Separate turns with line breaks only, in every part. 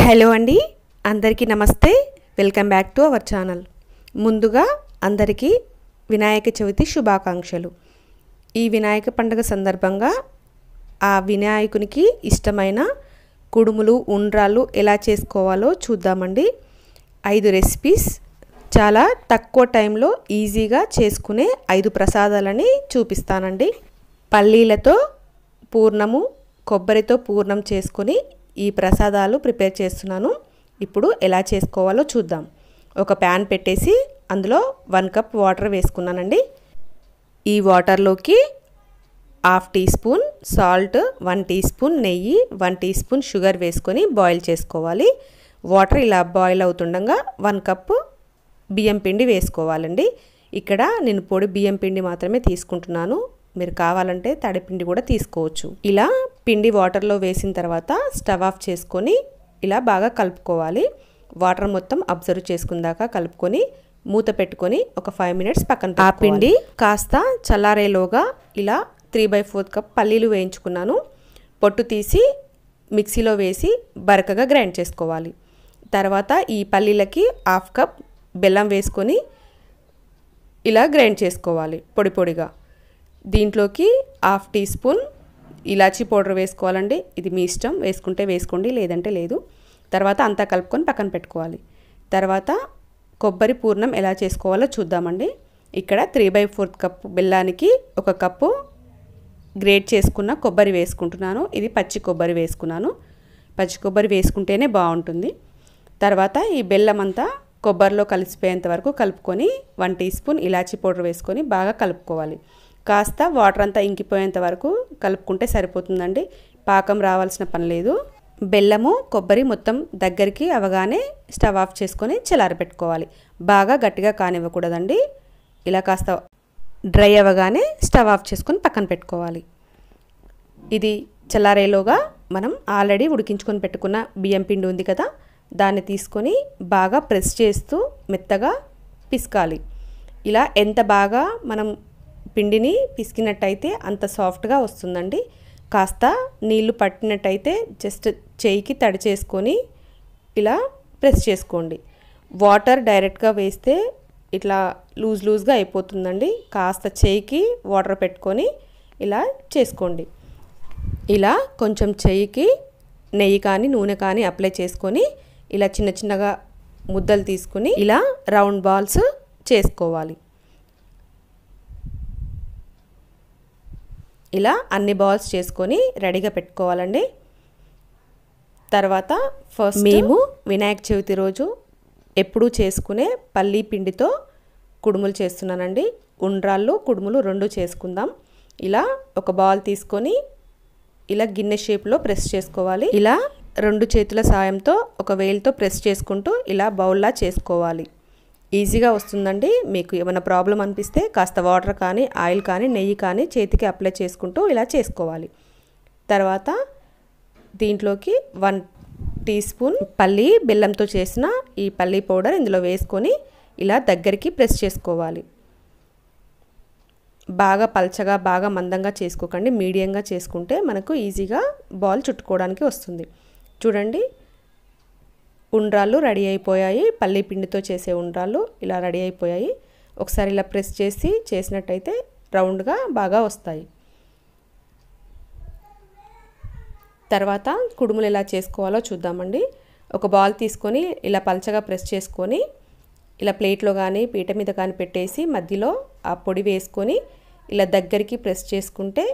Hello అండి, అందరికీ నమస్తే. Welcome back to our channel. ముందుగా అందరికీ వినాయక చవితి శుభాకాంక్షలు. ఈ వినాయక పండుగ సందర్భంగా ఆ వినాయకునికి ఇష్టమైన కుడుములు, ఉండ్రాళ్ళు ఎలా చేసుకోవాలో చూద్దామండి. 5 రెసిపీస్ చాలా తక్కువ టైంలో ఈజీగా చేసుకునే 5 ప్రసాదాలని చూపిస్తానండి. పల్లీలతో పూర్ణము, కొబ్బరితో పూర్ణం చేసుకొని ఈ ప్రసాదాలు ప్రిపేర్ చేస్తున్నాను. ఇప్పుడు ఎలా చేసుకోవాలో చూద్దాం. ఒక ప్యాన్ పెట్టేసి అందులో 1 కప్ వాటర్ వేసుకున్నానండి. ఈ వాటర్లోకి 1/2 teaspoon salt, 1 teaspoon నెయ్యి, 1 టీ స్పూన్ షుగర్ వేసుకొని బాయిల్ చేసుకోవాలి. వాటర్ ఇలా బాయిల్ అవుతుండగా 1 కప్పు బియ్యం పిండి వేసుకోవాలండి. ఇక్కడ నేను పొడి బియ్యం పిండి మాత్రమే తీసుకుంటున్నాను. మీరు కావాలంటే తడిపిండి కూడా తీసుకోవచ్చు. ఇలా పిండి వాటర్లో వేసిన తర్వాత స్టవ్ ఆఫ్ చేసుకొని ఇలా బాగా కలుపుకోవాలి. వాటర్ మొత్తం అబ్జర్వ్ చేసుకుందాకా కలుపుకొని మూత పెట్టుకొని ఒక 5 మినిట్స్ పక్కన పెట్టుకోవాలి. ఆ పిండి కాస్త చల్లారేలోగా ఇలా 3/4 కప్ పల్లీలు వేయించుకున్నాను. పొట్టు తీసి మిక్సీలో వేసి బరకగా గ్రైండ్ చేసుకోవాలి. తర్వాత ఈ పల్లీలకి 1/2 కప్ బెల్లం వేసుకొని ఇలా గ్రైండ్ చేసుకోవాలి పొడి పొడిగా. దీంట్లోకి 1/2 టీ స్పూన్ ఇలాచీ పౌడర్ వేసుకోవాలండి. ఇది మీ ఇష్టం, వేసుకుంటే వేసుకోండి, లేదంటే లేదు. తర్వాత అంతా కలుపుకొని పక్కన పెట్టుకోవాలి. తర్వాత కొబ్బరి పూర్ణం ఎలా చేసుకోవాలో చూద్దామండి. ఇక్కడ 3/4 కప్పు బెల్లానికి 1 కప్పు గ్రేట్ చేసుకున్న కొబ్బరి వేసుకుంటున్నాను. ఇది పచ్చి కొబ్బరి వేసుకున్నాను. పచ్చి కొబ్బరి వేసుకుంటేనే బాగుంటుంది. తర్వాత ఈ బెల్లం అంతా కొబ్బరిలో కలిసిపోయేంత వరకు కలుపుకొని 1 టీ స్పూన్ ఇలాచీ పౌడర్ వేసుకొని బాగా కలుపుకోవాలి. కాస్త వాటర్ అంతా ఇంకిపోయేంత వరకు కలుపుకుంటే సరిపోతుందండి. పాకం రావాల్సిన పని లేదు. బెల్లము, కొబ్బరి మొత్తం దగ్గరికి అవగానే స్టవ్ ఆఫ్ చేసుకొని చల్లారబెట్టుకోవాలి. బాగా గట్టిగా కానివ్వకూడదండి. ఇలా కాస్త డ్రై అవ్వగానే స్టవ్ ఆఫ్ చేసుకొని పక్కన పెట్టుకోవాలి. ఇది చల్లారేలోగా మనం ఆల్రెడీ ఉడికించుకొని పెట్టుకున్న బియ్యం పిండి ఉంది కదా, దాన్ని తీసుకొని బాగా ప్రెస్ చేస్తూ మెత్తగా పిసకాలి. ఇలా ఎంత బాగా మనం పిండిని పిసికినట్టయితే అంత సాఫ్ట్గా వస్తుందండి. కాస్త నీళ్లు పట్టినట్టయితే జస్ట్ చేయికి తడి చేసుకొని ఇలా ప్రెస్ చేసుకోండి. వాటర్ డైరెక్ట్గా వేస్తే ఇట్లా లూజ్గా అయిపోతుందండి. కాస్త చేయికి వాటర్ పెట్టుకొని ఇలా చేసుకోండి. ఇలా కొంచెం చేయికి నెయ్యి కానీ నూనె కానీ అప్లై చేసుకొని ఇలా చిన్న చిన్నగా ముద్దలు తీసుకొని ఇలా రౌండ్ బాల్స్ చేసుకోవాలి. ఇలా అన్ని బాల్స్ చేసుకొని రెడీగా పెట్టుకోవాలండి. తర్వాత ఫస్ట్ మేము వినాయక చవితి రోజు ఎప్పుడూ చేసుకునే పల్లీ పిండితో కుడుములు చేస్తున్నానండి. ఉండ్రాళ్ళు, కుడుములు 2 చేసుకుందాం. ఇలా ఒక బాల్ తీసుకొని ఇలా గిన్నె షేప్లో ప్రెస్ చేసుకోవాలి. ఇలా 2 చేతుల సాయంతో ఒక వేలుతో ప్రెస్ చేసుకుంటూ ఇలా బౌల్లా చేసుకోవాలి. ఈజీగా వస్తుందండి. మీకు ఏమైనా ప్రాబ్లం అనిపిస్తే కాస్త వాటర్ కానీ ఆయిల్ కానీ నెయ్యి కానీ చేతికి అప్లై చేసుకుంటూ ఇలా చేసుకోవాలి. తర్వాత దీంట్లోకి 1 టీ స్పూన్ పల్లి బెల్లంతో చేసిన ఈ పల్లి పౌడర్ ఇందులో వేసుకొని ఇలా దగ్గరికి ప్రెస్ చేసుకోవాలి. బాగా పల్చగా బాగా మందంగా చేసుకోకండి, మీడియంగా చేసుకుంటే మనకు ఈజీగా బాల్ చుట్టుకోవడానికి వస్తుంది. చూడండి, ఉండ్రాళ్ళు రెడీ అయిపోయాయి. పల్లి పిండితో చేసే ఉండ్రాళ్ళు ఇలా రెడీ అయిపోయాయి. ఒకసారి ఇలా ప్రెస్ చేసినట్టయితే రౌండ్గా బాగా వస్తాయి. తర్వాత కుడుములు ఎలా చేసుకోవాలో చూద్దామండి. ఒక బాల్ తీసుకొని ఇలా పల్చగా ప్రెస్ చేసుకొని ఇలా ప్లేట్లో కానీ పీట మీద కానీ పెట్టేసి మధ్యలో ఆ పొడి వేసుకొని ఇలా దగ్గరికి ప్రెస్ చేసుకుంటే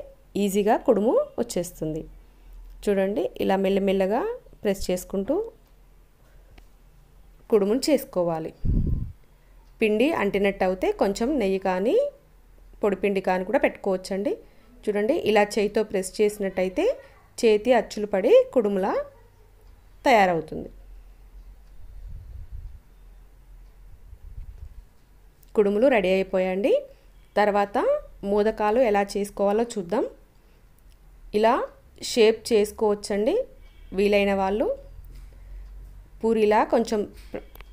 ఈజీగా కుడుము వచ్చేస్తుంది. చూడండి, ఇలా మెల్లమెల్లగా ప్రెస్ చేసుకుంటూ కుడుములు చేసుకోవాలి. పిండి అంటినట్టు అయితే కొంచెం నెయ్యి కానీ పొడి పిండి కానీ కూడా పెట్టుకోవచ్చండి. చూడండి, ఇలా చేయితో ప్రెస్ చేసినట్టయితే చేతి అచ్చులు పడి కుడుములా తయారవుతుంది. కుడుములు రెడీ అయిపోయాయండి. తర్వాత మోదకాలు ఎలా చేసుకోవాలో చూద్దాం. ఇలా షేప్ చేసుకోవచ్చండి. వీలైన వాళ్ళు పూరిలా కొంచెం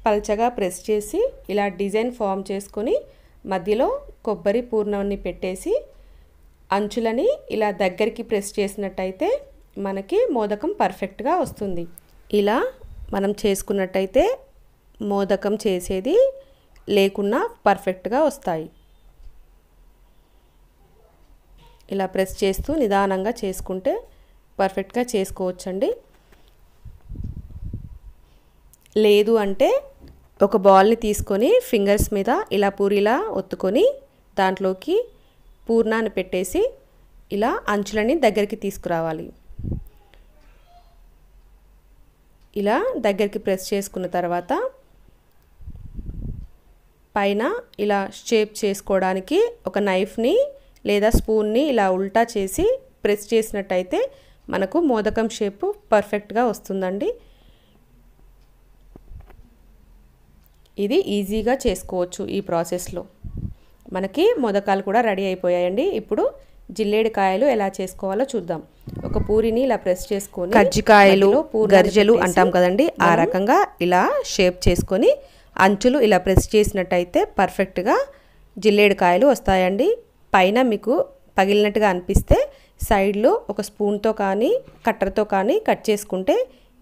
పల్చగా ప్రెస్ చేసి ఇలా డిజైన్ ఫామ్ చేసుకొని మధ్యలో కొబ్బరి పూర్ణాన్ని పెట్టేసి అంచులని ఇలా దగ్గరికి ప్రెస్ చేసినట్టయితే మనకి మోదకం పర్ఫెక్ట్గా వస్తుంది. ఇలా మనం చేసుకున్నట్టయితే మోదకం చేసేది లేకున్నా పర్ఫెక్ట్గా వస్తాయి. ఇలా ప్రెస్ చేస్తూ నిదానంగా చేసుకుంటే పర్ఫెక్ట్గా చేసుకోవచ్చండి. లేదు అంటే ఒక బాల్ని తీసుకొని ఫింగర్స్ మీద ఇలా పూరిలా ఒత్తుకొని దాంట్లోకి పూర్ణాన్ని పెట్టేసి ఇలా అంచులని దగ్గరికి తీసుకురావాలి. ఇలా దగ్గరికి ప్రెస్ చేసుకున్న తర్వాత పైన ఇలా షేప్ చేసుకోవడానికి ఒక నైఫ్ని లేదా స్పూన్ని ఇలా ఉల్టా చేసి ప్రెస్ చేసినట్టయితే మనకు మోదకం షేపు పర్ఫెక్ట్గా వస్తుందండి. ఇది ఈజీగా చేసుకోవచ్చు. ఈ ప్రాసెస్లో మనకి మోదకాలు కూడా రెడీ అయిపోయాయండి. ఇప్పుడు జిల్లేడికాయలు ఎలా చేసుకోవాలో చూద్దాం. ఒక పూరిని ఇలా ప్రెస్ చేసుకొని కజ్జికాయలు గర్జలు అంటాం కదండి, ఆ రకంగా ఇలా షేప్ చేసుకొని అంచులు ఇలా ప్రెస్ చేసినట్టయితే పర్ఫెక్ట్గా జిల్లేడికాయలు వస్తాయండి. పైన మీకు పగిలినట్టుగా అనిపిస్తే సైడ్లో ఒక స్పూన్తో కానీ కట్టర్తో కానీ కట్ చేసుకుంటే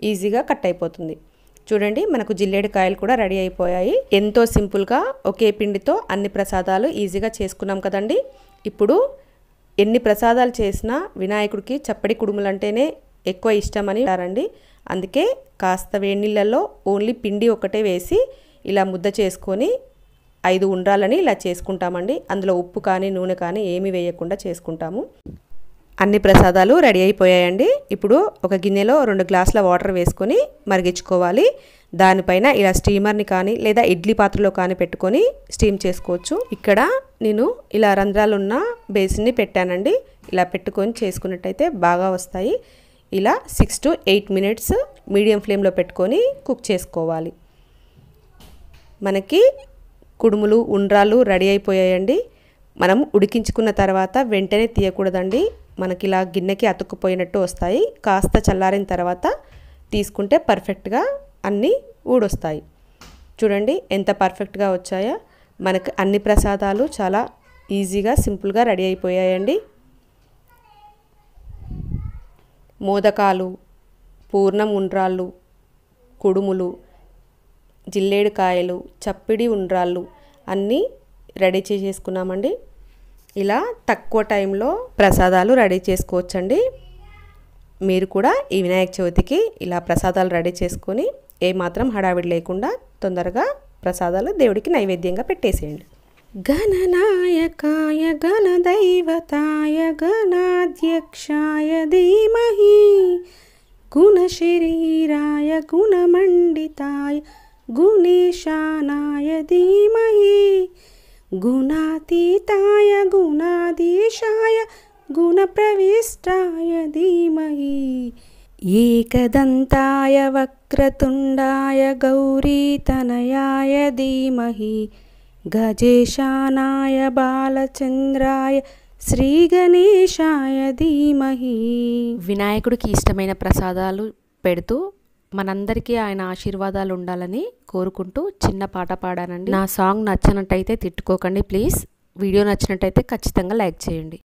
ఈజీగా కట్ అయిపోతుంది. చూడండి మనకు జిల్లేడికాయలు కూడా రెడీ అయిపోయాయి. ఎంతో సింపుల్గా ఒకే పిండితో అన్ని ప్రసాదాలు ఈజీగా చేసుకున్నాం కదండి. ఇప్పుడు ఎన్ని ప్రసాదాలు చేసినా వినాయకుడికి చప్పడి కుడుములు అంటేనే ఎక్కువ ఇష్టమని అంటారండి. అందుకే కాస్త వేడినీళ్ళల్లో ఓన్లీ పిండి ఒకటే వేసి ఇలా ముద్ద చేసుకొని 5 ఉండ్రాలని ఇలా చేసుకుంటామండి. అందులో ఉప్పు కానీ నూనె కానీ ఏమీ వేయకుండా చేసుకుంటాము. అన్ని ప్రసాదాలు రెడీ అయిపోయాయండి. ఇప్పుడు ఒక గిన్నెలో 2 గ్లాసుల వాటర్ వేసుకొని మరిగించుకోవాలి. దానిపైన ఇలా స్టీమర్ని కానీ లేదా ఇడ్లీ పాత్రలో కానీ పెట్టుకొని స్టీమ్ చేసుకోవచ్చు. ఇక్కడ నేను ఇలా రంధ్రాలు ఉన్న బేసిన్ని పెట్టానండి. ఇలా పెట్టుకొని చేసుకున్నట్టయితే బాగా వస్తాయి. ఇలా 6 to 8 minutes మీడియం ఫ్లేమ్లో పెట్టుకొని కుక్ చేసుకోవాలి. మనకి కుడుములు ఉండ్రాలు రెడీ అయిపోయాయండి. మనం ఉడికించుకున్న తర్వాత వెంటనే తీయకూడదండి. మనకి ఇలా గిన్నెకి అతుక్కుపోయినట్టు వస్తాయి. కాస్త చల్లారిన తర్వాత తీసుకుంటే పర్ఫెక్ట్గా అన్నీ ఊడొస్తాయి. చూడండి ఎంత పర్ఫెక్ట్గా వచ్చాయో. మనకి అన్ని ప్రసాదాలు చాలా ఈజీగా సింపుల్గా రెడీ అయిపోయాయండి. మోదకాలు, పూర్ణం ఉండ్రాళ్ళు, కుడుములు, జిల్లేడికాయలు, చప్పిడి ఉండ్రాళ్ళు అన్నీ రెడీ చేసుకున్నామండి. ఇలా తక్కువ టైంలో ప్రసాదాలు రెడీ చేసుకోవచ్చండి. మీరు కూడా ఈ వినాయక చవితికి ఇలా ప్రసాదాలు రెడీ చేసుకొని ఏమాత్రం హడావిడి లేకుండా తొందరగా ప్రసాదాలు దేవుడికి నైవేద్యంగా పెట్టేసేయండి.
గణనాయకాయ గణదైవతాయ గణాధ్యక్షాయ ధీమహి గుణశరీరాయ గుణమండితాయ గుణేశానాయ ధీమహి గుణాతీతాయ గుణాధీశాయ గుణప్రవిష్టాయ ధీమహి ఏకదంతాయ వక్రతుండాయ గౌరీతనయాయ ధీమహి గజేశానాయ బాలచంద్రాయ శ్రీ గణేశాయ ధీమహి.
వినాయకుడికి ఇష్టమైన ప్రసాదాలు పెడుతూ మనందరికీ ఆయన ఆశీర్వాదాలు ఉండాలని కోరుకుంటూ చిన్న పాట పాడానండి. నా సాంగ్ నచ్చినట్టయితే తిట్టుకోకండి ప్లీజ్. వీడియో నచ్చినట్టయితే ఖచ్చితంగా లైక్ చేయండి.